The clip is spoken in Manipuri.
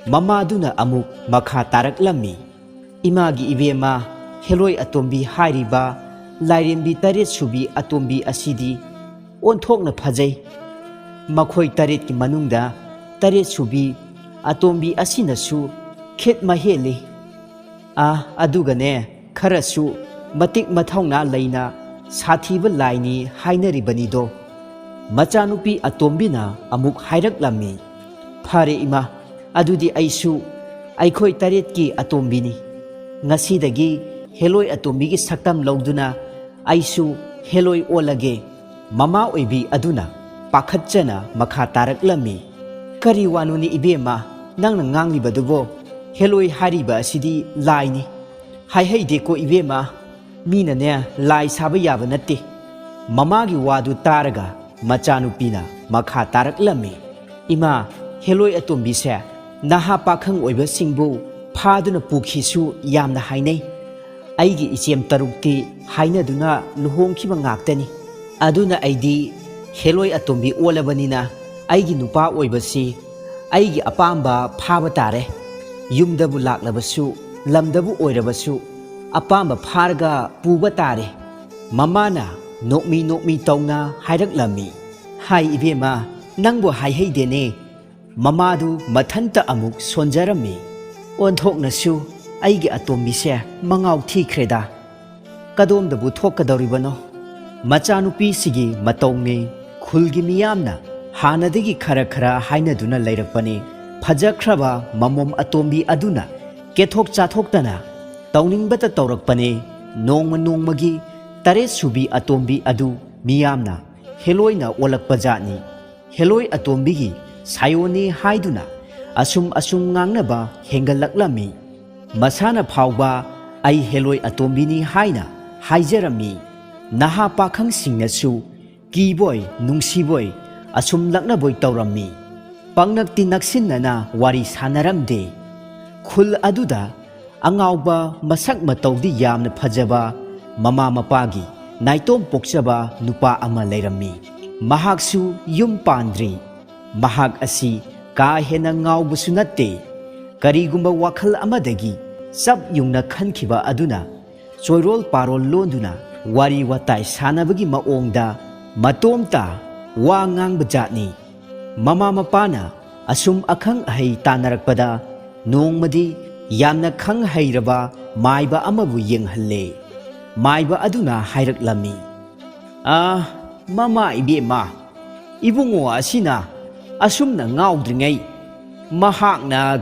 Mamaduna amuk makha taraklammi. Imagi ibema heloi atombi hairiba lairembi taret subi atombi asidi onthokna phajai. Makhoi taret ki manungda taret subi atombi asinasu khet maheli. Adugane kharasu matik mathauna leina sathiba laini hainaribanido. Machanupi atombina amuk hairaklammi. Phare ima adudi aisu aikhoi taret ki atombini. Ngasidagi heloi atombigi saktam lauduna aisu heloi olage. Mama oibi aduna pakhatchana makha taraklammi. Kari wanuni ibema nangna nganglibadubo heloi hariba asidi laini. Haihai ko ibema mina ne lai saba yaba natte. Mamagi wadu taraga machanupina makha taraklammi. Ima heloi atombi se naha pakhang oiba singbu phaduna pukhisu yamna hainai. Aigi ichem tarukti hainaduna luhongkhiba ngaktani. Aduna aidi heloi atombi olabanina aigi nupa oibasi aigi apamba phaba tare. Yumdabu laklabasu lamdabu oirabasu apamba pharga puba tare. Mamana nokmi tauna hairaklammi. Hai ibema nangbo haihei mamadu mathanta amuk sonjarammi. Onthoknasu aigi atombi se mangau thikreda. Kadomdabu thokadoribano. Machanupi sigi matongni khulgi miyamna hanadagi khara hainaduna leirakpani. Phajakraba mamom atombi aduna kethok chathoktana tauningbata taurakpani. Nongmagi taret subi atombi adu miyamna heloina olakpajani. Heloi atombigi sayoni haiduna asum ngangnaba hengalaklammi. Masana phawba ai heloi atombini haina haijarami. Naha pakhang singnasu kiboy nungsiboy asum laknaboy taurammi. Pangnakti naksinana wari sanaramde. Khul aduda angawba masak matawdi yamna phajaba mama mapagi naitom pokchaba nupa ama leirammi. Mahaksu yum pandri. Mahak asi ka hena ngawbusu natte. Karigumba wakhal amadagi sab yungna khankhiba aduna choirol parol londuna wari watai sanabagi maongda matomta wa ngang bajatni. Mama mapana asum akhang ahai tanarakpada nongmadi yamna khang hairaba maiba amabu yenghalle. Maiba aduna hairaklammi. Mama ibema ibungo asina asumna ngawdringai mahakna